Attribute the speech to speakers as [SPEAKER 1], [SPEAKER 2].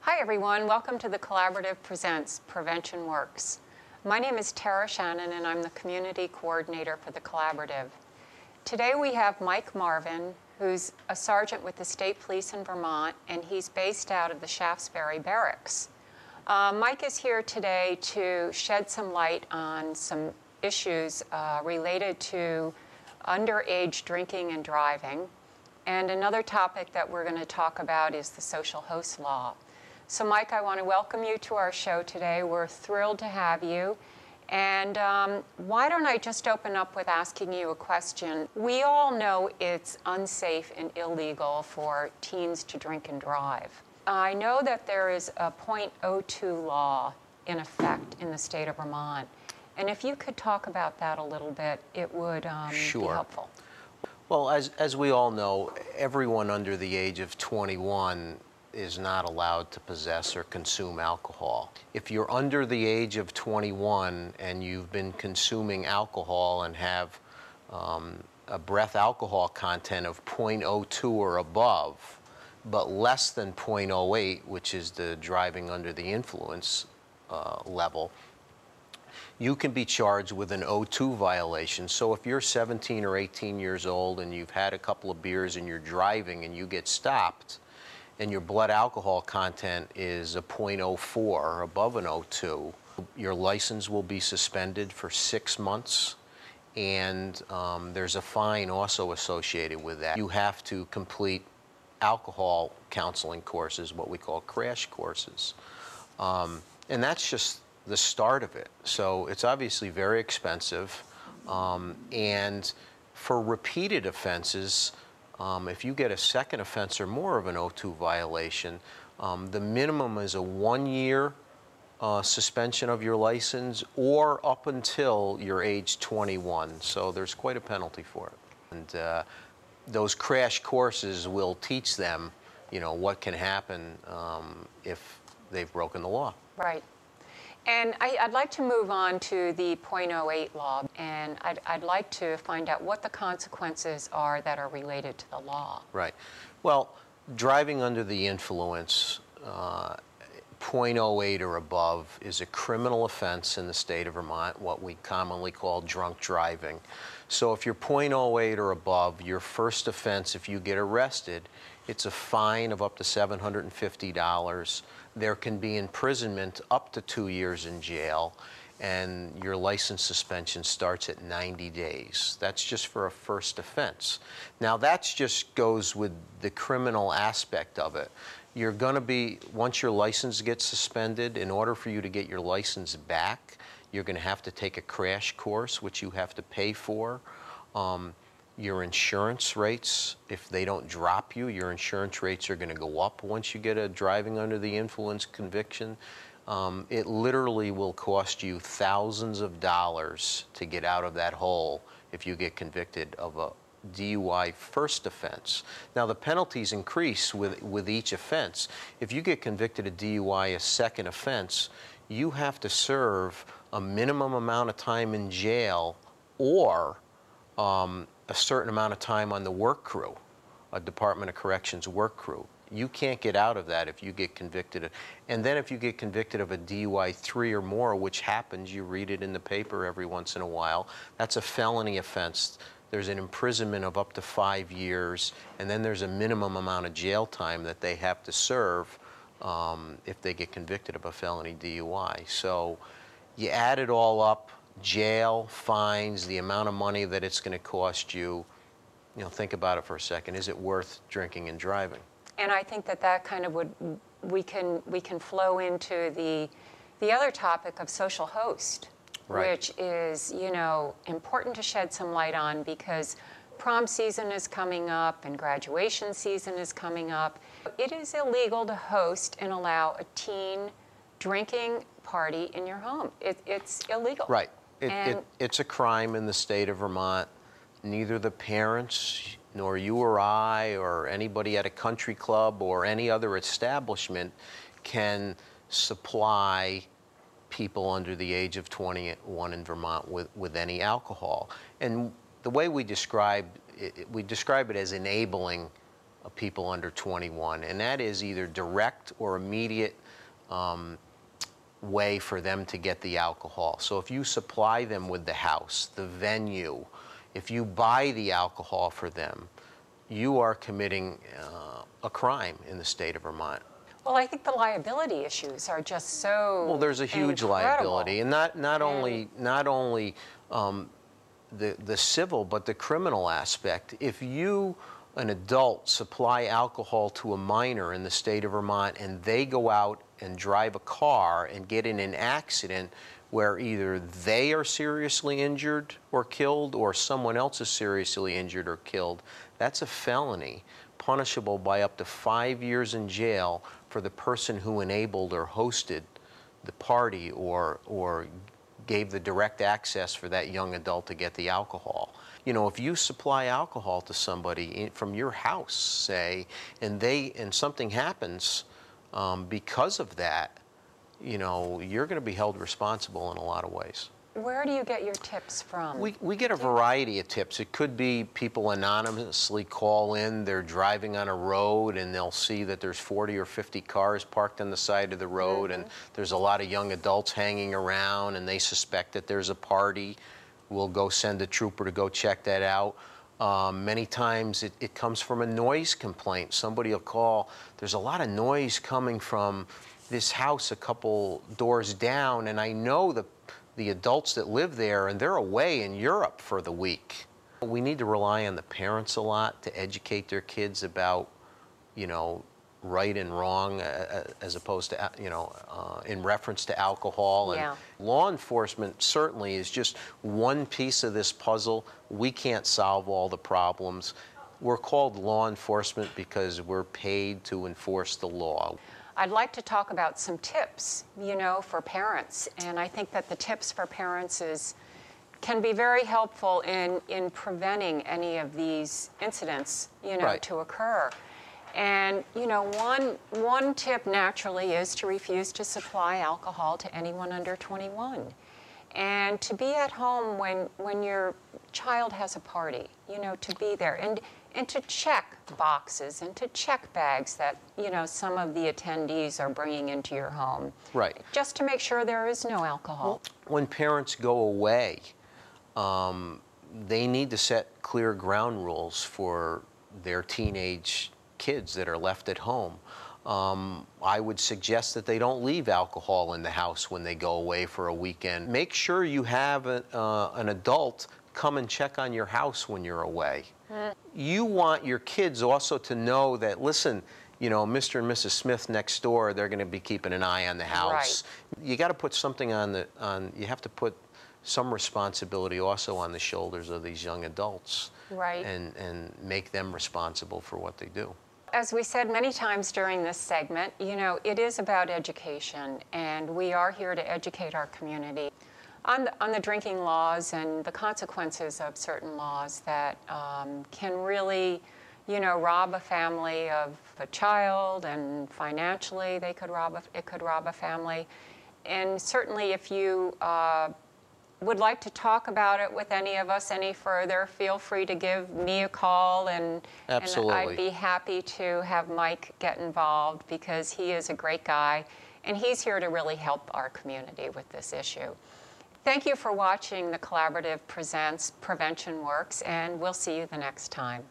[SPEAKER 1] Hi everyone, welcome to the Collaborative Presents Prevention Works. My name is Tara Shannon and I'm the Community Coordinator for the Collaborative. Today we have Mike Marvin, who's a sergeant with the State Police in Vermont, and he's based out of the Shaftesbury Barracks. Mike is here today to shed some light on some issues related to underage drinking and driving. And another topic that we're going to talk about is the social host law. So Mike, I want to welcome you to our show today. We're thrilled to have you. And why don't I just open up with asking you a question? We all know it's unsafe and illegal for teens to drink and drive. I know that there is a .02 law in effect in the state of Vermont. And if you could talk about that a little bit, it would be helpful.
[SPEAKER 2] Well, as we all know, everyone under the age of 21 is not allowed to possess or consume alcohol. If you're under the age of 21 and you've been consuming alcohol and have a breath alcohol content of .02 or above, but less than .08, which is the driving under the influence level, you can be charged with an O2 violation. So if you're 17 or 18 years old and you've had a couple of beers and you're driving and you get stopped, and your blood alcohol content is a .04 or above an O2, your license will be suspended for 6 months, and there's a fine also associated with that. You have to complete alcohol counseling courses, what we call crash courses. And that's just the start of it. So it's obviously very expensive, and for repeated offenses, if you get a second offense or more of an O2 violation, the minimum is a 1-year suspension of your license or up until you're age 21. So there's quite a penalty for it. And those crash courses will teach them, you know, what can happen if they've broken the law.
[SPEAKER 1] Right. And I'd like to move on to the .08 law, and I'd like to find out what the consequences are that are related to the law.
[SPEAKER 2] Right. Well, driving under the influence, .08 or above, is a criminal offense in the state of Vermont, what we commonly call drunk driving. So if you're .08 or above, your first offense, if you get arrested, it's a fine of up to $750. There can be imprisonment up to 2 years in jail, and your license suspension starts at 90 days. That's just for a first offense. Now that just goes with the criminal aspect of it. You're going to be, once your license gets suspended, in order for you to get your license back, you're going to have to take a crash course, which you have to pay for. Your insurance rates, if they don't drop you, your insurance rates are going to go up once you get a driving under the influence conviction. It literally will cost you thousands of dollars to get out of that hole if you get convicted of a DUI first offense. Now the penalties increase with each offense. If you get convicted of DUI a second offense, you have to serve a minimum amount of time in jail or a certain amount of time on the work crew, a Department of Corrections work crew. You can't get out of that if you get convicted. And then if you get convicted of a DUI 3 or more, which happens, you read it in the paper every once in a while, that's a felony offense. There's an imprisonment of up to 5 years, and then there's a minimum amount of jail time that they have to serve if they get convicted of a felony DUI. So you add it all up, jail, fines, the amount of money that it's going to cost you, you know, think about it for a second. Is it worth drinking and driving?
[SPEAKER 1] And I think that kind of we can flow into the other topic of social host, right, which is, you know, important to shed some light on because prom season is coming up and graduation season is coming up. It is illegal to host and allow a teen drinking party in your home. It's illegal.
[SPEAKER 2] Right. It's a crime in the state of Vermont. Neither the parents nor you or I or anybody at a country club or any other establishment can supply people under the age of 21 in Vermont with any alcohol. And the way we describe it as enabling people under 21, and that is either direct or immediate way for them to get the alcohol. So if you supply them with the house, the venue, if you buy the alcohol for them, you are committing a crime in the state of Vermont.
[SPEAKER 1] Well, I think the liability issues are just so
[SPEAKER 2] Well, there's a huge liability, and not only the civil, but the criminal aspect. If you, an adult, supply alcohol to a minor in the state of Vermont, and they go out and drive a car and get in an accident where either they are seriously injured or killed, or someone else is seriously injured or killed, that's a felony, punishable by up to 5 years in jail for the person who enabled or hosted the party or gave the direct access for that young adult to get the alcohol. You know, if you supply alcohol to somebody from your house, say, and something happens because of that, you know, you're going to be held responsible in a lot of ways.
[SPEAKER 1] Where do you get your tips from?
[SPEAKER 2] We get a variety of tips. It could be people anonymously call in, they're driving on a road and they'll see that there's 40 or 50 cars parked on the side of the road, and there's a lot of young adults hanging around and they suspect that there's a party. We'll go send a trooper to go check that out. Many times it comes from a noise complaint. Somebody will call, there's a lot of noise coming from this house a couple doors down, and I know the adults that live there, and they're away in Europe for the week. We need to rely on the parents a lot to educate their kids about, you know, right and wrong as opposed to, you know, in reference to alcohol. And law enforcement certainly is just one piece of this puzzle. We can't solve all the problems. We're called law enforcement because we're paid to enforce the law.
[SPEAKER 1] I'd like to talk about some tips, you know, for parents. And I think that the tips for parents can be very helpful in preventing any of these incidents, you know, to occur. And, you know, one tip naturally is to refuse to supply alcohol to anyone under 21. And to be at home when your child has a party, you know, to be there. And to check boxes and to check bags that, you know, some of the attendees are bringing into your home.
[SPEAKER 2] Right.
[SPEAKER 1] Just to make sure there is no alcohol.
[SPEAKER 2] Well, when parents go away, they need to set clear ground rules for their teenage kids that are left at home. I would suggest that they don't leave alcohol in the house when they go away for a weekend. Make sure you have an adult come and check on your house when you're away. You want your kids also to know that, listen, you know, Mr. and Mrs. Smith next door, they're going to be keeping an eye on the house. You got to put something you have to put some responsibility also on the shoulders of these young adults. And make them responsible for what they do.
[SPEAKER 1] As we said many times during this segment, you know, it is about education, and we are here to educate our community on the drinking laws and the consequences of certain laws that can really, you know, rob a family of a child, and financially it could rob a family. And certainly if you would like to talk about it with any of us any further, feel free to give me a call, and I'd be happy to have Mike get involved, because he is a great guy and he's here to really help our community with this issue. Thank you for watching The Collaborative Presents Prevention Works, and we'll see you the next time.